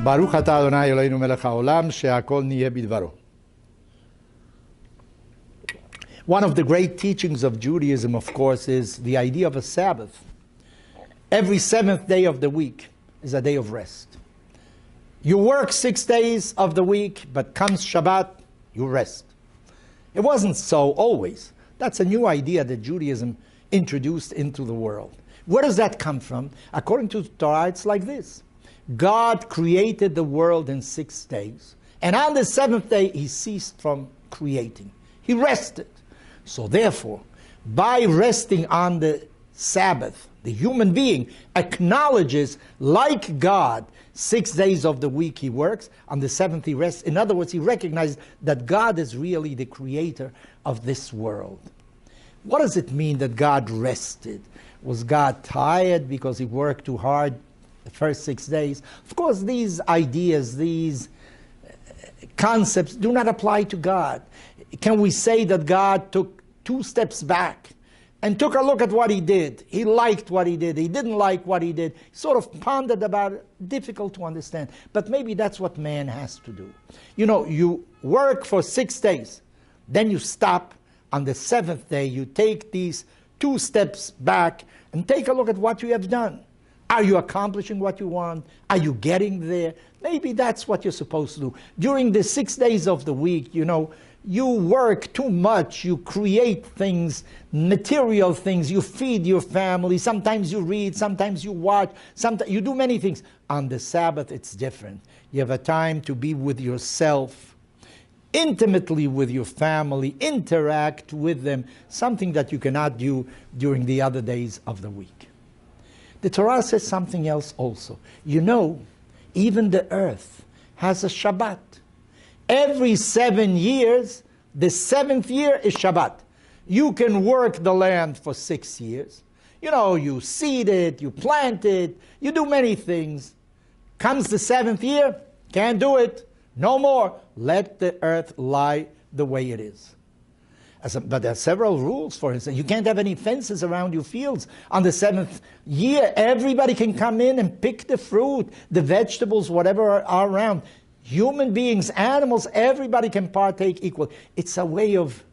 ברוך אתה אדוני אלוהינו מלך העולם שהכל נהיה בדברו. One of the great teachings of Judaism, of course, is the idea of a Sabbath. Every seventh day of the week is a day of rest. You work 6 days of the week, but comes Shabbat, you rest. It wasn't so always. That's a new idea that Judaism introduced into the world. Where does that come from? According to the Torah, it's like this. God created the world in 6 days, and on the seventh day, he ceased from creating. He rested. So therefore, by resting on the Sabbath, the human being acknowledges, like God, 6 days of the week he works, on the seventh he rests. In other words, he recognizes that God is really the creator of this world. What does it mean that God rested? Was God tired because he worked too hard the first 6 days? Of course, these ideas, these concepts do not apply to God. Can we say that God took 2 steps back and took a look at what he did? He liked what he did. He didn't like what he did. He sort of pondered about it. Difficult to understand. But maybe that's what man has to do. You know, you work for 6 days. Then you stop. On the seventh day, you take these 2 steps back and take a look at what you have done. Are you accomplishing what you want? Are you getting there? Maybe that's what you're supposed to do. During the 6 days of the week, you know, you work too much, you create things, material things, you feed your family, sometimes you read, sometimes you watch, sometimes you do many things. On the Sabbath, it's different. You have a time to be with yourself, intimately with your family, interact with them, something that you cannot do during the other days of the week. The Torah says something else also. You know, even the earth has a Shabbat. Every 7 years, the 7th year is Shabbat. You can work the land for 6 years. You know, you seed it, you plant it, you do many things. Comes the 7th year, can't do it. No more. Let the earth lie the way it is. But there are several rules, for instance. You can't have any fences around your fields. On the 7th year, everybody can come in and pick the fruit, the vegetables, whatever are around. Human beings, animals, everybody can partake equally. It's a way of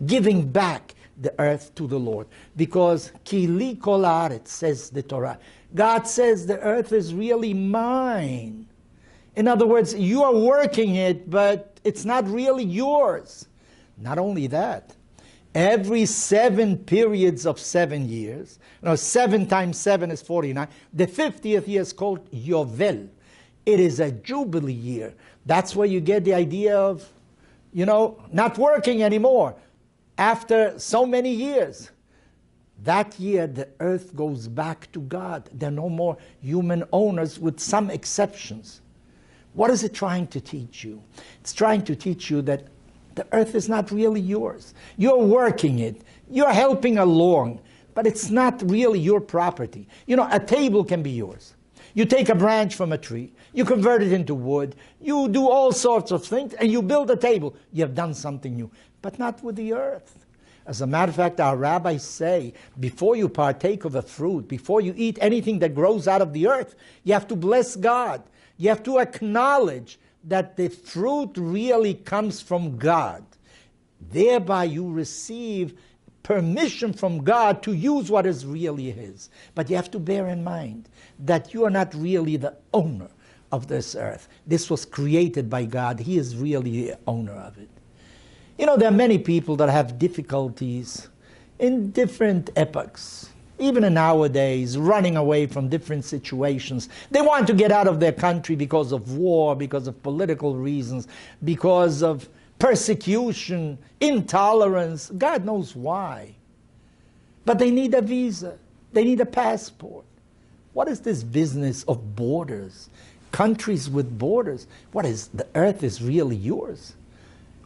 giving back the earth to the Lord. Because ki li kol haaretz, says the Torah. God says the earth is really mine. In other words, you are working it, but it's not really yours. Not only that, every 7 periods of 7 years, 7 times 7 is 49, the 50th year is called Yovel. It is a jubilee year. That's where you get the idea of, you know, not working anymore. After so many years, that year the earth goes back to God. There are no more human owners, with some exceptions. What is it trying to teach you? It's trying to teach you that the earth is not really yours. You're working it. You're helping along, but it's not really your property. You know, a table can be yours. You take a branch from a tree, you convert it into wood, you do all sorts of things, and you build a table. You have done something new, but not with the earth. As a matter of fact, our rabbis say, before you partake of a fruit, before you eat anything that grows out of the earth, you have to bless God. You have to acknowledge that the fruit really comes from God. Thereby you receive permission from God to use what is really His. But you have to bear in mind that you are not really the owner of this earth. This was created by God. He is really the owner of it. You know, there are many people that have difficulties in different epochs. Even in nowadays, running away from different situations. They want to get out of their country because of war, because of political reasons, because of persecution, intolerance. God knows why. But they need a visa. They need a passport. What is this business of borders? Countries with borders. What is, the earth is really yours?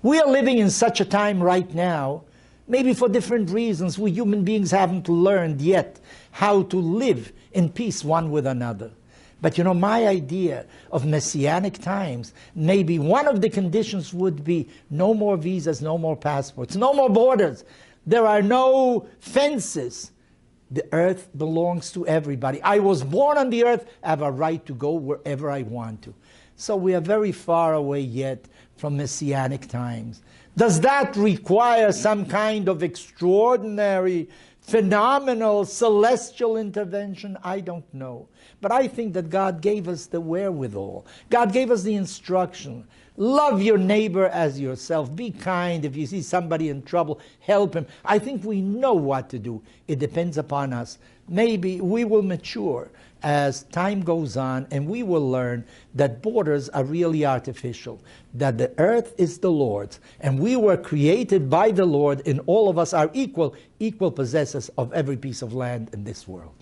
We are living in such a time right now. Maybe for different reasons, we human beings haven't learned yet how to live in peace one with another. But you know, my idea of Messianic times, maybe one of the conditions would be no more visas, no more passports, no more borders. There are no fences. The earth belongs to everybody. I was born on the earth, I have a right to go wherever I want to. So we are very far away yet from Messianic times. Does that require some kind of extraordinary, phenomenal, celestial intervention? I don't know. But I think that God gave us the wherewithal. God gave us the instruction. Love your neighbor as yourself. Be kind. If you see somebody in trouble, help him. I think we know what to do. It depends upon us. Maybe we will mature as time goes on, and we will learn that borders are really artificial, that the earth is the Lord's, and we were created by the Lord, and all of us are equal possessors of every piece of land in this world.